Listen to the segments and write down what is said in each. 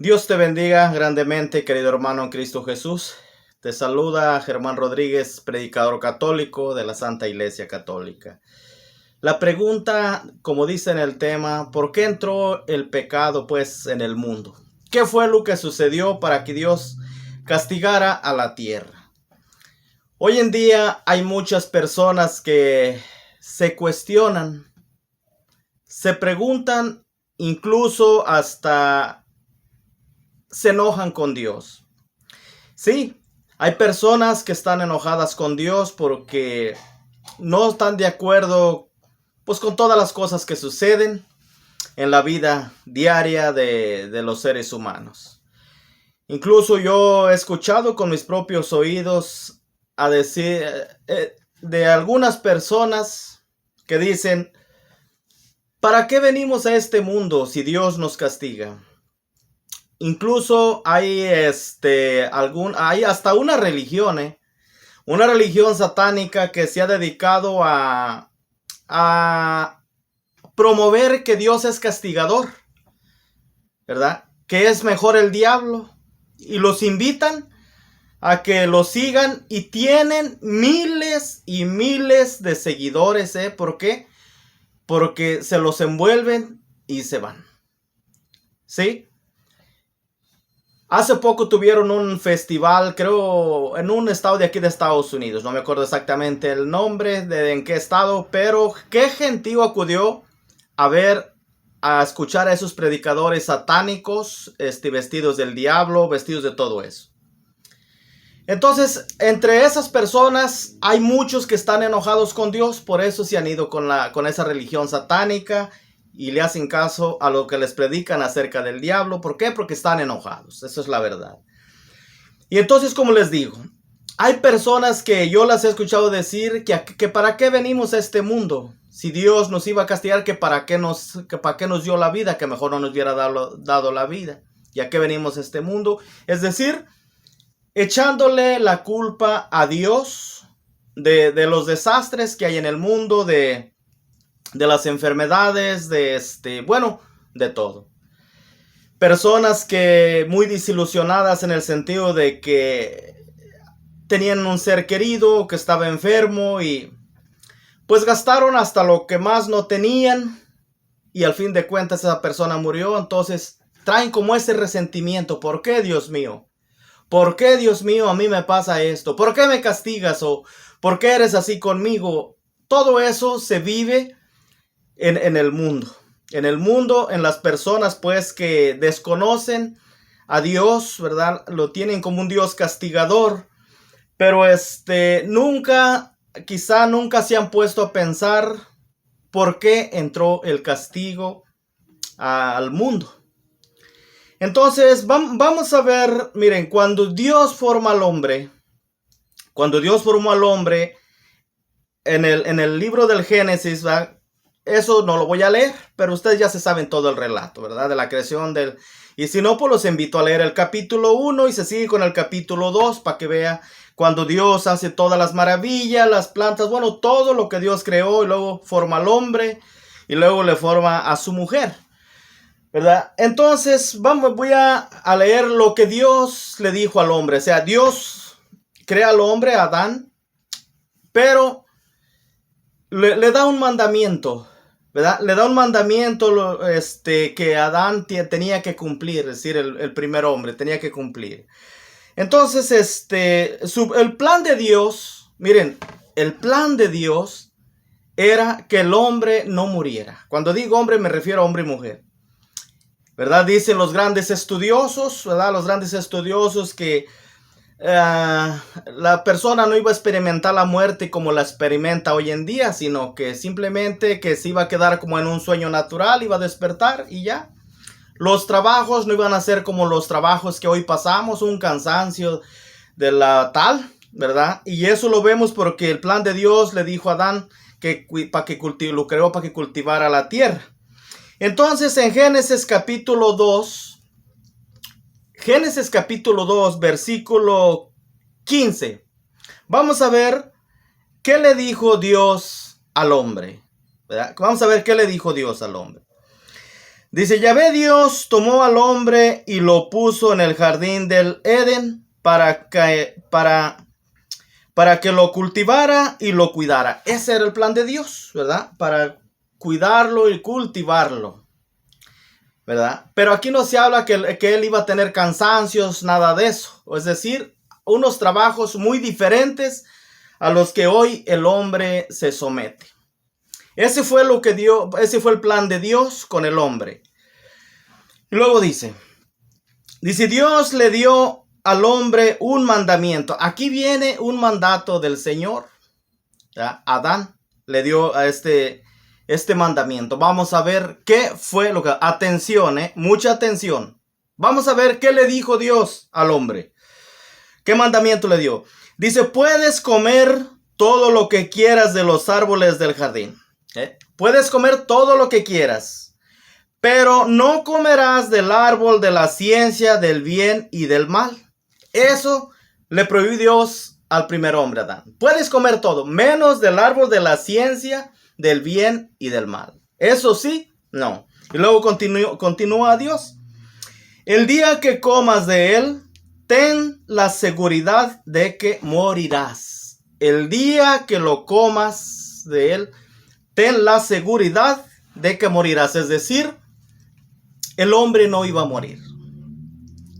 Dios te bendiga grandemente, querido hermano en Cristo Jesús. Te saluda Germán Rodríguez, predicador católico de la Santa Iglesia Católica. La pregunta, como dice en el tema, ¿por qué entró el pecado pues en el mundo? ¿Qué fue lo que sucedió para que Dios castigara a la tierra? Hoy en día hay muchas personas que se cuestionan, se preguntan, incluso hasta se enojan con Dios. Sí, hay personas que están enojadas con Dios porque no están de acuerdo pues con todas las cosas que suceden en la vida diaria de los seres humanos. Incluso yo he escuchado con mis propios oídos a decir de algunas personas que dicen, ¿para qué venimos a este mundo si Dios nos castiga? Incluso hay hay hasta una religión, una religión satánica que se ha dedicado a promover que Dios es castigador, ¿verdad? Que es mejor el diablo. Y los invitan a que lo sigan y tienen miles y miles de seguidores, ¿eh? ¿Por qué? Porque se los envuelven y se van. ¿Sí? Hace poco tuvieron un festival, creo, en un estado de aquí de Estados Unidos. No me acuerdo exactamente el nombre de en qué estado, pero qué gentío acudió a escuchar a esos predicadores satánicos, vestidos del diablo, vestidos de todo eso. Entonces, entre esas personas hay muchos que están enojados con Dios, por eso se han ido con esa religión satánica y le hacen caso a lo que les predican acerca del diablo. ¿Por qué? Porque están enojados, eso es la verdad. Y entonces, como les digo, hay personas que yo las he escuchado decir que para qué venimos a este mundo. Si Dios nos iba a castigar, que para qué nos dio la vida, que mejor no nos hubiera dado la vida. ¿Y a qué venimos a este mundo? Es decir, echándole la culpa a Dios de los desastres que hay en el mundo, de las enfermedades, de todo. Personas que muy desilusionadas en el sentido de que tenían un ser querido que estaba enfermo y pues gastaron hasta lo que más no tenían y al fin de cuentas esa persona murió. Entonces traen como ese resentimiento. ¿Por qué, Dios mío? ¿Por qué, Dios mío, a mí me pasa esto? ¿Por qué me castigas? ¿O por qué eres así conmigo? Todo eso se vive en el mundo. En el mundo, en las personas pues que desconocen a Dios, ¿verdad? Lo tienen como un Dios castigador. Pero quizá nunca se han puesto a pensar por qué entró el castigo al mundo. Entonces, vamos a ver, miren, cuando Dios formó al hombre, en el libro del Génesis, ¿verdad? Eso no lo voy a leer, pero ustedes ya se saben todo el relato, ¿verdad? De la creación del... Y si no, pues los invito a leer el capítulo 1 y se sigue con el capítulo 2 para que vea cuando Dios hace todas las maravillas, las plantas, bueno, todo lo que Dios creó y luego forma al hombre y luego le forma a su mujer, ¿verdad? Entonces, voy a leer lo que Dios le dijo al hombre. O sea, Dios crea al hombre, a Adán, pero le da un mandamiento, ¿verdad? Le da un mandamiento que Adán tenía que cumplir, es decir, el primer hombre tenía que cumplir. Entonces, el plan de Dios, miren, el plan de Dios era que el hombre no muriera. Cuando digo hombre me refiero a hombre y mujer, ¿verdad? Dicen los grandes estudiosos, ¿verdad? Los grandes estudiosos que la persona no iba a experimentar la muerte como la experimenta hoy en día, sino que simplemente que se iba a quedar como en un sueño natural, iba a despertar y ya. Los trabajos no iban a ser como los trabajos que hoy pasamos, un cansancio de la tal, ¿verdad? Y eso lo vemos porque el plan de Dios le dijo a Adán lo creó para que cultivara la tierra. Entonces en Génesis capítulo 2, versículo 15. Vamos a ver qué le dijo Dios al hombre, ¿verdad? Vamos a ver qué le dijo Dios al hombre. Dice, Yahvé Dios tomó al hombre y lo puso en el jardín del Edén para que lo cultivara y lo cuidara. Ese era el plan de Dios, ¿verdad? Para cuidarlo y cultivarlo, ¿verdad? Pero aquí no se habla que él iba a tener cansancios, nada de eso. Es decir, unos trabajos muy diferentes a los que hoy el hombre se somete. Ese fue el plan de Dios con el hombre. Y luego dice, Dios le dio al hombre un mandamiento. Aquí viene un mandato del Señor. ¿Ya? Adán le dio a este mandamiento. Vamos a ver qué fue lo que... Atención, mucha atención. Vamos a ver qué le dijo Dios al hombre. ¿Qué mandamiento le dio? Dice, puedes comer todo lo que quieras de los árboles del jardín. Puedes comer todo lo que quieras, pero no comerás del árbol de la ciencia del bien y del mal. Eso le prohibió Dios al primer hombre, Adán. Puedes comer todo, menos del árbol de la ciencia del bien y del mal. Eso sí, no. Y luego continúa Dios. El día que comas de él, ten la seguridad de que morirás. El día que lo comas de él, ten la seguridad de que morirás. Es decir, el hombre no iba a morir.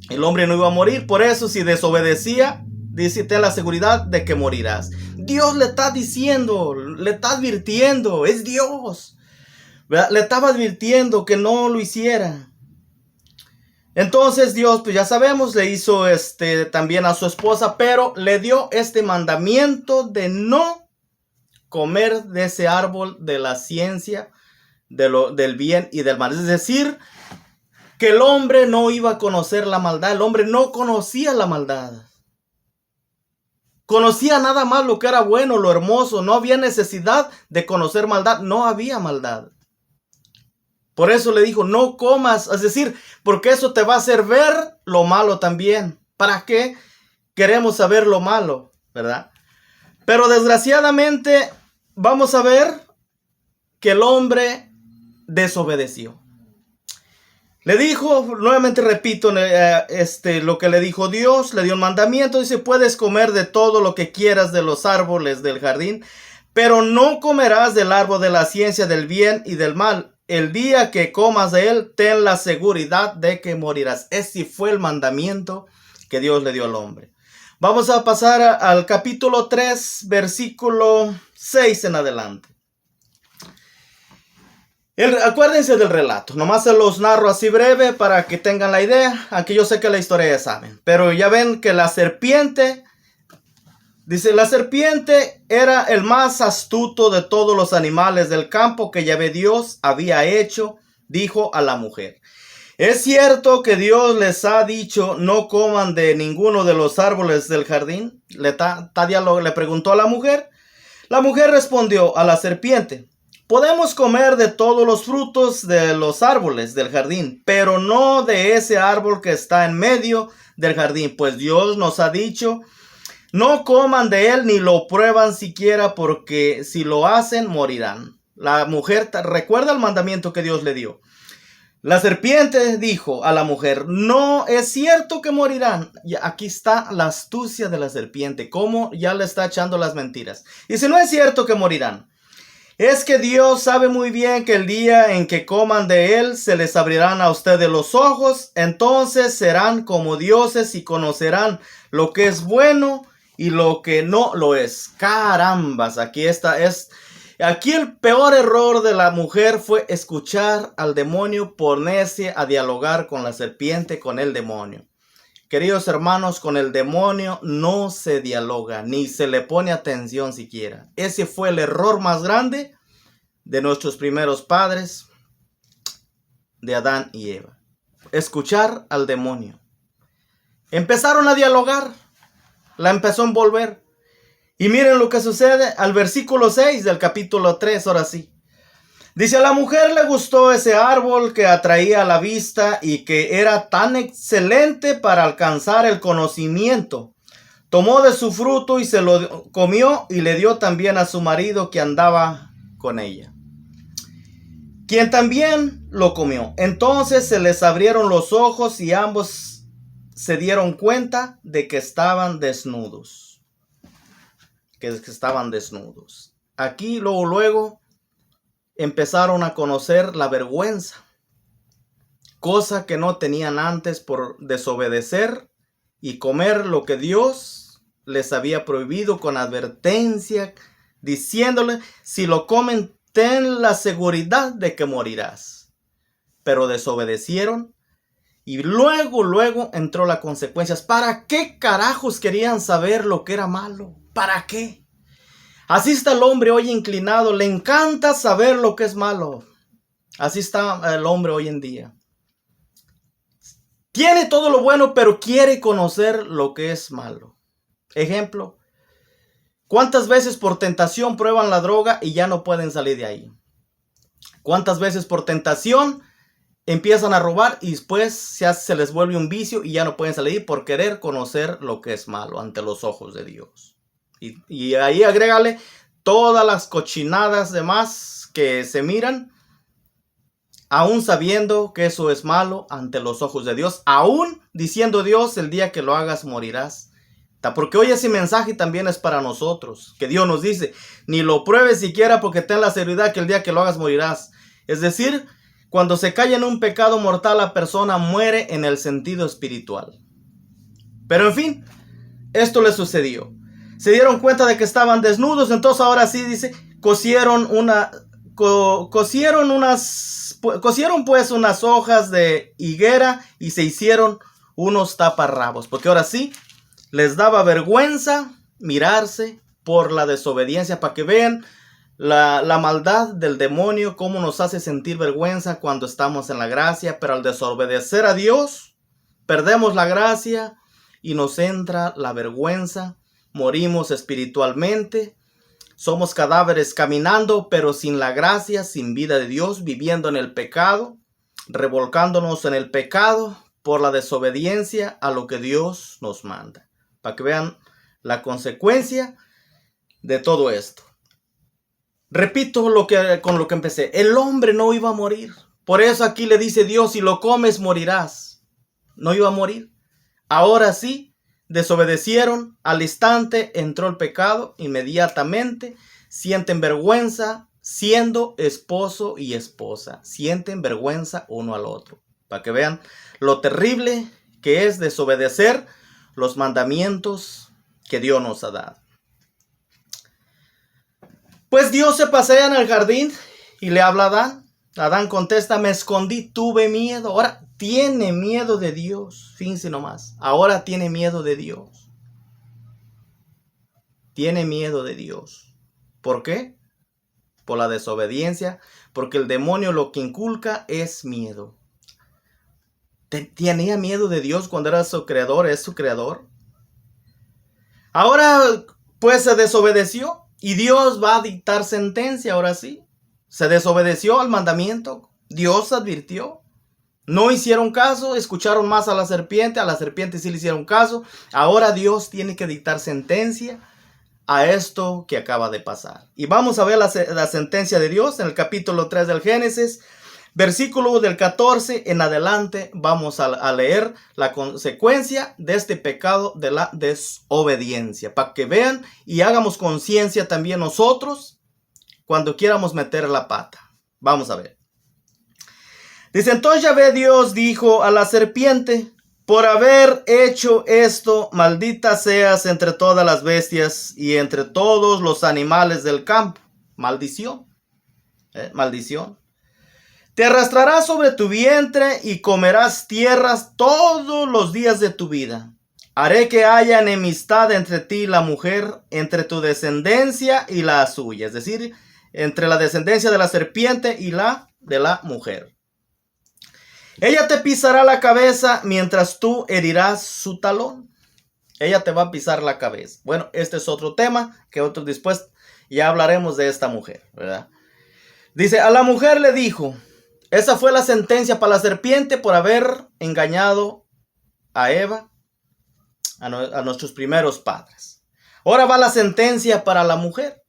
El hombre no iba a morir. Por eso, si desobedecía, dice, ten la seguridad de que morirás. Dios le está diciendo, le está advirtiendo. Es Dios, ¿verdad? Le estaba advirtiendo que no lo hiciera. Entonces Dios, pues ya sabemos, le hizo también a su esposa, pero le dio este mandamiento de no comer de ese árbol de la ciencia del bien y del mal. Es decir, que el hombre no iba a conocer la maldad. El hombre no conocía la maldad. Conocía nada más lo que era bueno, lo hermoso. No había necesidad de conocer maldad. No había maldad. Por eso le dijo, no comas. Es decir, porque eso te va a hacer ver lo malo también. ¿Para qué queremos saber lo malo? ¿Verdad? Pero desgraciadamente vamos a ver que el hombre desobedeció. Le dijo, nuevamente repito, lo que le dijo Dios, le dio un mandamiento, dice, puedes comer de todo lo que quieras de los árboles del jardín, pero no comerás del árbol de la ciencia del bien y del mal. El día que comas de él, ten la seguridad de que morirás. Ese fue el mandamiento que Dios le dio al hombre. Vamos a pasar al capítulo 3, versículo 6 en adelante. Acuérdense del relato, nomás se los narro así breve para que tengan la idea. Aquí yo sé que la historia ya saben, pero ya ven que la serpiente, dice, la serpiente era el más astuto de todos los animales del campo que Yahvé Dios había hecho, dijo a la mujer. ¿Es cierto que Dios les ha dicho no coman de ninguno de los árboles del jardín? Le preguntó a la mujer. La mujer respondió a la serpiente. Podemos comer de todos los frutos de los árboles del jardín, pero no de ese árbol que está en medio del jardín, pues Dios nos ha dicho, no coman de él ni lo prueban siquiera, porque si lo hacen morirán. La mujer recuerda el mandamiento que Dios le dio. La serpiente dijo a la mujer, no es cierto que morirán. Y aquí está la astucia de la serpiente, cómo ya le está echando las mentiras. Y si no es cierto que morirán. Es que Dios sabe muy bien que el día en que coman de él se les abrirán a ustedes los ojos, entonces serán como dioses y conocerán lo que es bueno y lo que no lo es. Carambas, aquí el peor error de la mujer fue escuchar al demonio, ponerse a dialogar con la serpiente, con el demonio. Queridos hermanos, con el demonio no se dialoga, ni se le pone atención siquiera. Ese fue el error más grande de nuestros primeros padres, de Adán y Eva. Escuchar al demonio. Empezaron a dialogar, la empezó a envolver. Y miren lo que sucede al versículo 6 del capítulo 3, ahora sí. Dice, a la mujer le gustó ese árbol que atraía a la vista y que era tan excelente para alcanzar el conocimiento. Tomó de su fruto y se lo comió y le dio también a su marido que andaba con ella. quien también lo comió. Entonces se les abrieron los ojos y ambos se dieron cuenta de que estaban desnudos. Aquí luego empezaron a conocer la vergüenza, cosa que no tenían antes por desobedecer y comer lo que Dios les había prohibido con advertencia, diciéndole: si lo comen, ten la seguridad de que morirás. Pero desobedecieron y luego entró las consecuencias. ¿Para qué carajos querían saber lo que era malo? ¿Para qué? Así está el hombre hoy inclinado, le encanta saber lo que es malo. Así está el hombre hoy en día. Tiene todo lo bueno, pero quiere conocer lo que es malo. Ejemplo: ¿cuántas veces por tentación prueban la droga y ya no pueden salir de ahí? ¿Cuántas veces por tentación empiezan a robar y después se les vuelve un vicio y ya no pueden salir por querer conocer lo que es malo ante los ojos de Dios? Y ahí agrégale todas las cochinadas demás que se miran, aún sabiendo que eso es malo ante los ojos de Dios, aún diciendo Dios: el día que lo hagas morirás. Porque hoy ese mensaje también es para nosotros, que Dios nos dice: ni lo pruebes siquiera, porque ten la seguridad que el día que lo hagas morirás. Es decir, cuando se cae en un pecado mortal, la persona muere en el sentido espiritual. Pero en fin, esto les sucedió. Se dieron cuenta de que estaban desnudos, entonces ahora sí dice, cosieron pues unas hojas de higuera y se hicieron unos taparrabos, porque ahora sí les daba vergüenza mirarse por la desobediencia, para que vean la maldad del demonio, cómo nos hace sentir vergüenza cuando estamos en la gracia, pero al desobedecer a Dios, perdemos la gracia y nos entra la vergüenza. Morimos espiritualmente, somos cadáveres caminando, pero sin la gracia, sin vida de Dios, viviendo en el pecado, revolcándonos en el pecado por la desobediencia a lo que Dios nos manda. Para que vean la consecuencia de todo esto. Repito con lo que empecé. El hombre no iba a morir. Por eso aquí le dice Dios: si lo comes morirás. No iba a morir. Ahora sí. Desobedecieron, al instante entró el pecado, inmediatamente sienten vergüenza siendo esposo y esposa. Sienten vergüenza uno al otro. Para que vean lo terrible que es desobedecer los mandamientos que Dios nos ha dado. Pues Dios se pasea en el jardín y le habla a Adán. Adán contesta: me escondí, tuve miedo. Ahora tiene miedo de Dios. Fíjense nomás. Ahora tiene miedo de Dios. Tiene miedo de Dios. ¿Por qué? Por la desobediencia. Porque el demonio lo que inculca es miedo. ¿Tenía miedo de Dios cuando era su creador? ¿Es su creador? Ahora pues se desobedeció. Y Dios va a dictar sentencia ahora sí. Se desobedeció al mandamiento. Dios advirtió. No hicieron caso, escucharon más a la serpiente sí le hicieron caso. Ahora Dios tiene que dictar sentencia a esto que acaba de pasar. Y vamos a ver la sentencia de Dios en el capítulo 3 del Génesis, versículo del 14 en adelante. Vamos a leer la consecuencia de este pecado de la desobediencia, para que vean y hagamos conciencia también nosotros cuando quieramos meter la pata. Vamos a ver. Dice: entonces Yahvé Dios dijo a la serpiente: por haber hecho esto, maldita seas entre todas las bestias y entre todos los animales del campo. Maldición. Maldición. Te arrastrarás sobre tu vientre y comerás tierras todos los días de tu vida. Haré que haya enemistad entre ti y la mujer, entre tu descendencia y la suya. Es decir, entre la descendencia de la serpiente y la de la mujer. Ella te pisará la cabeza mientras tú herirás su talón. Ella te va a pisar la cabeza. Bueno, este es otro tema que otros después ya hablaremos de esta mujer, ¿verdad? Dice: a la mujer le dijo, esa fue la sentencia para la serpiente por haber engañado a Eva, a nuestros primeros padres. Ahora va la sentencia para la mujer.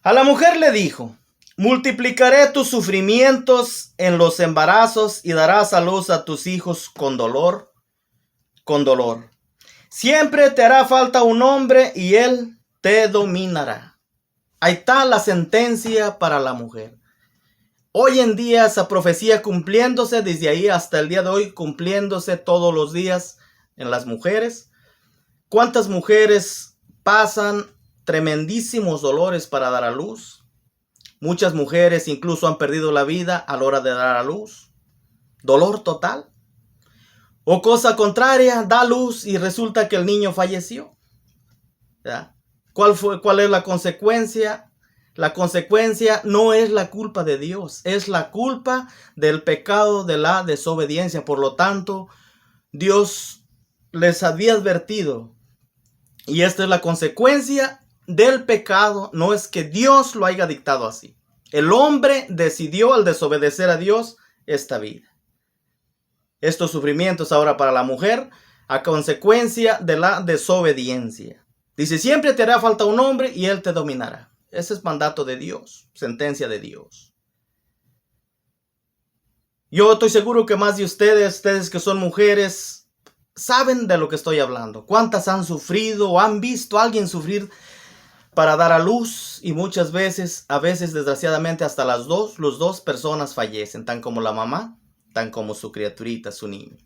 A la mujer le dijo: Multiplicaré tus sufrimientos en los embarazos y darás a luz a tus hijos con dolor, con dolor. Siempre te hará falta un hombre y él te dominará. Ahí está la sentencia para la mujer. Hoy en día esa profecía cumpliéndose, desde ahí hasta el día de hoy, cumpliéndose todos los días en las mujeres. ¿Cuántas mujeres pasan tremendísimos dolores para dar a luz? Muchas mujeres incluso han perdido la vida a la hora de dar a luz. Dolor total. O cosa contraria, da luz y resulta que el niño falleció. ¿Ya? ¿Cuál es la consecuencia? La consecuencia no es la culpa de Dios, es la culpa del pecado de la desobediencia. Por lo tanto, Dios les había advertido. Y esta es la consecuencia del pecado. No es que Dios lo haya dictado así. El hombre decidió al desobedecer a Dios esta vida. Estos sufrimientos ahora para la mujer a consecuencia de la desobediencia. Dice, siempre te hará falta un hombre y él te dominará. Ese es mandato de Dios, sentencia de Dios. Yo estoy seguro que más de ustedes que son mujeres, saben de lo que estoy hablando. ¿Cuántas han sufrido o han visto a alguien sufrir para dar a luz? Y muchas veces, a veces desgraciadamente hasta los dos personas fallecen, tan como la mamá, tan como su criaturita, su niño.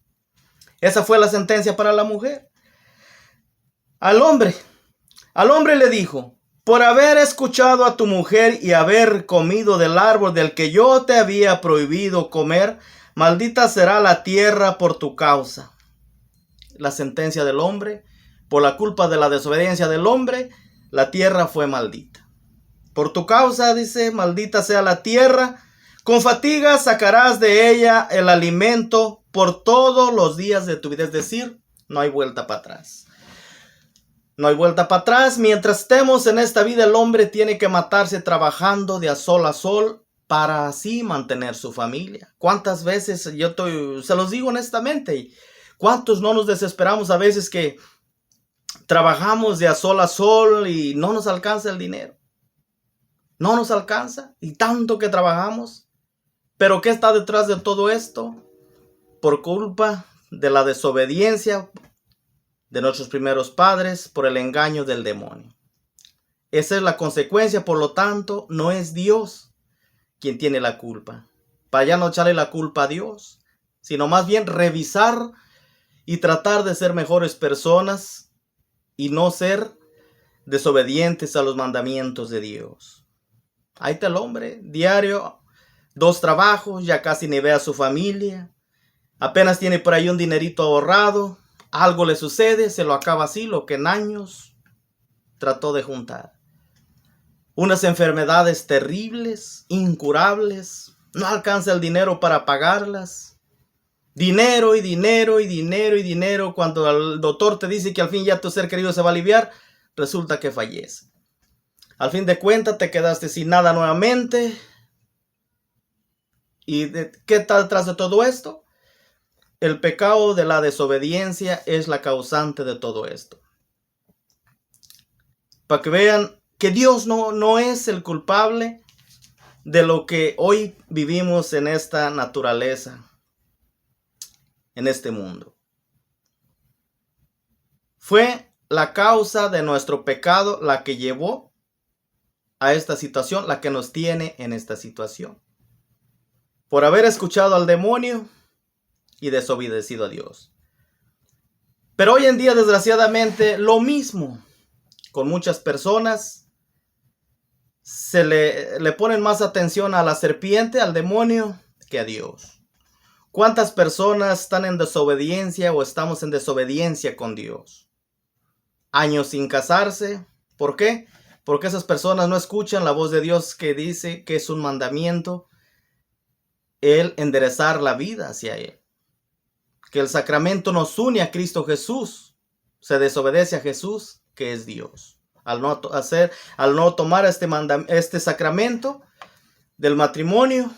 Esa fue la sentencia para la mujer. Al hombre le dijo, por haber escuchado a tu mujer y haber comido del árbol del que yo te había prohibido comer, maldita será la tierra por tu causa. La sentencia del hombre, por la culpa de la desobediencia del hombre, la tierra fue maldita. Por tu causa, dice, maldita sea la tierra, con fatiga sacarás de ella el alimento por todos los días de tu vida. Es decir, no hay vuelta para atrás. No hay vuelta para atrás. Mientras estemos en esta vida, el hombre tiene que matarse trabajando de a sol para así mantener su familia. ¿Cuántas veces se los digo honestamente? ¿Cuántos no nos desesperamos a veces que trabajamos de a sol y no nos alcanza el dinero? No nos alcanza y tanto que trabajamos. ¿Pero qué está detrás de todo esto? Por culpa de la desobediencia de nuestros primeros padres, por el engaño del demonio. Esa es la consecuencia, por lo tanto, no es Dios quien tiene la culpa. Para ya no echarle la culpa a Dios, sino más bien revisar y tratar de ser mejores personas y no ser desobedientes a los mandamientos de Dios. Ahí está el hombre, diario, 2 trabajos, ya casi ni ve a su familia, apenas tiene por ahí un dinerito ahorrado. Algo le sucede, se lo acaba así, lo que en años trató de juntar. Unas enfermedades terribles, incurables, no alcanza el dinero para pagarlas. Dinero y dinero y dinero y dinero. Cuando el doctor te dice que al fin ya tu ser querido se va a aliviar, resulta que fallece. Al fin de cuentas te quedaste sin nada nuevamente. ¿Y qué está detrás de todo esto? El pecado de la desobediencia es la causante de todo esto. Para que vean que Dios no es el culpable de lo que hoy vivimos en esta naturaleza, en este mundo. Fue la causa de nuestro pecado la que llevó a esta situación, la que nos tiene en esta situación. Por haber escuchado al demonio y desobedecido a Dios. Pero hoy en día, desgraciadamente, lo mismo. Con muchas personas se le ponen más atención a la serpiente, al demonio, que a Dios. ¿Cuántas personas están en desobediencia o estamos en desobediencia con Dios? Años sin casarse. ¿Por qué? Porque esas personas no escuchan la voz de Dios que dice que es un mandamiento el enderezar la vida hacia Él. Que el sacramento nos une a Cristo Jesús. Se desobedece a Jesús, que es Dios. Al no tomar este sacramento del matrimonio,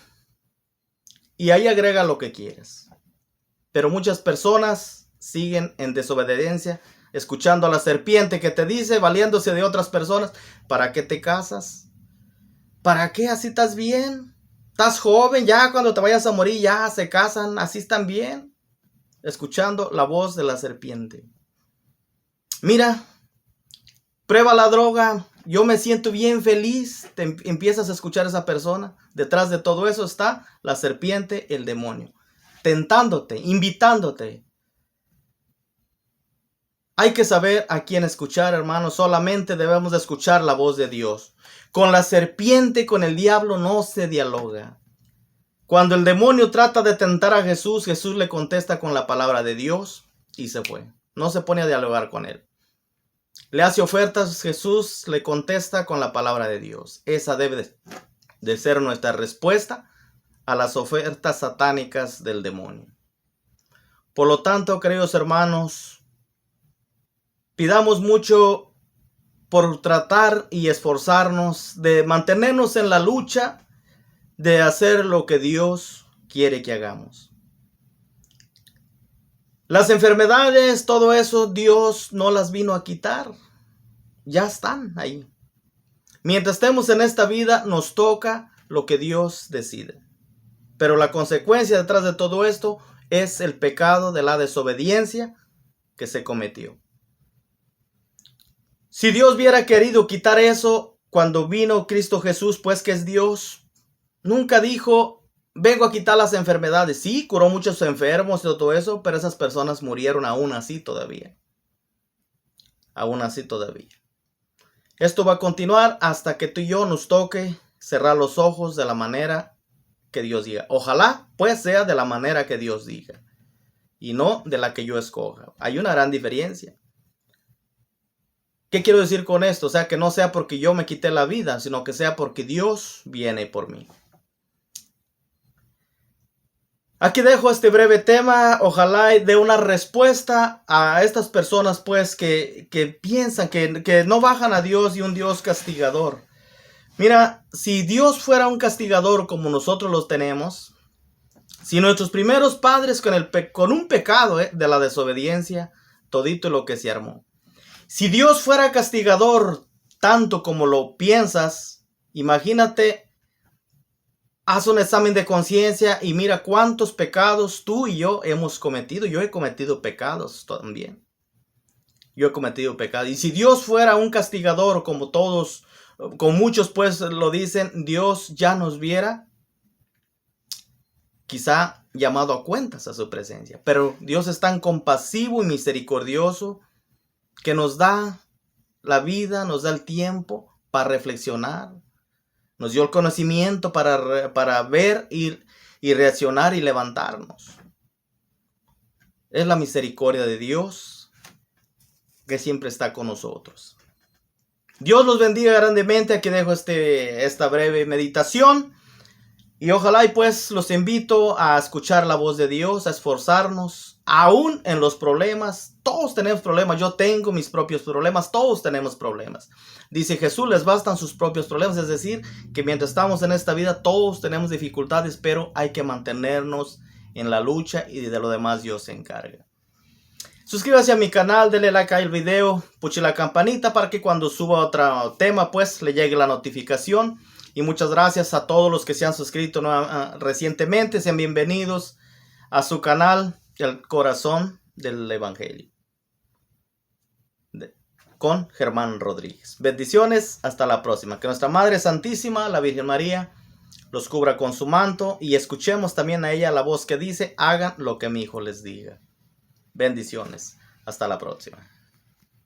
y ahí agrega lo que quieres. Pero muchas personas siguen en desobediencia, escuchando a la serpiente que te dice, valiéndose de otras personas, ¿para qué te casas? ¿Para qué? Así estás bien. Estás joven, ya cuando te vayas a morir ya se casan, así están bien. Escuchando la voz de la serpiente. Mira, prueba la droga, yo me siento bien feliz. Te empiezas a escuchar a esa persona. Detrás de todo eso está la serpiente, el demonio. Tentándote, invitándote. Hay que saber a quién escuchar, hermanos. Solamente debemos de escuchar la voz de Dios. Con la serpiente, con el diablo no se dialoga. Cuando el demonio trata de tentar a Jesús, Jesús le contesta con la palabra de Dios y se fue. No se pone a dialogar con él. Le hace ofertas, Jesús le contesta con la palabra de Dios. Esa debe de ser nuestra respuesta a las ofertas satánicas del demonio. Por lo tanto, queridos hermanos, pidamos mucho por tratar y esforzarnos de mantenernos en la lucha de hacer lo que Dios quiere que hagamos. Las enfermedades, todo eso, Dios no las vino a quitar. Ya están ahí. Mientras estemos en esta vida, nos toca lo que Dios decide. Pero la consecuencia detrás de todo esto es el pecado de la desobediencia que se cometió. Si Dios hubiera querido quitar eso cuando vino Cristo Jesús, pues que es Dios, nunca dijo, vengo a quitar las enfermedades. Sí, curó muchos enfermos y todo eso, pero esas personas murieron aún así todavía. Aún así todavía. Esto va a continuar hasta que tú y yo nos toque cerrar los ojos de la manera que Dios diga. Ojalá pues sea de la manera que Dios diga y no de la que yo escoja. Hay una gran diferencia. ¿Qué quiero decir con esto? O sea, que no sea porque yo me quité la vida, sino que sea porque Dios viene por mí. Aquí dejo este breve tema, ojalá dé una respuesta a estas personas pues que piensan que no bajan a Dios y un Dios castigador. Mira, si Dios fuera un castigador como nosotros los tenemos, si nuestros primeros padres con un pecado de la desobediencia, todito lo que se armó. Si Dios fuera castigador tanto como lo piensas, imagínate. Haz un examen de conciencia y mira cuántos pecados tú y yo hemos cometido. Yo he cometido pecados también. Yo he cometido pecados. Y si Dios fuera un castigador como todos, como muchos pues lo dicen, Dios ya nos viera quizá llamado a cuentas a su presencia. Pero Dios es tan compasivo y misericordioso que nos da la vida, nos da el tiempo para reflexionar. Nos dio el conocimiento para ver y reaccionar y levantarnos. Es la misericordia de Dios que siempre está con nosotros. Dios los bendiga grandemente. Aquí dejo esta breve meditación. Y ojalá y pues los invito a escuchar la voz de Dios, a esforzarnos, aún en los problemas. Todos tenemos problemas, yo tengo mis propios problemas, todos tenemos problemas. Dice Jesús, les bastan sus propios problemas, es decir, que mientras estamos en esta vida todos tenemos dificultades, pero hay que mantenernos en la lucha y de lo demás Dios se encarga. Suscríbase a mi canal, denle like al video, puche la campanita para que cuando suba otro tema pues le llegue la notificación. Y muchas gracias a todos los que se han suscrito recientemente. Sean bienvenidos a su canal, El Corazón del Evangelio, con Germán Rodríguez. Bendiciones, hasta la próxima. Que nuestra Madre Santísima, la Virgen María, los cubra con su manto. Y escuchemos también a ella la voz que dice, hagan lo que mi hijo les diga. Bendiciones, hasta la próxima.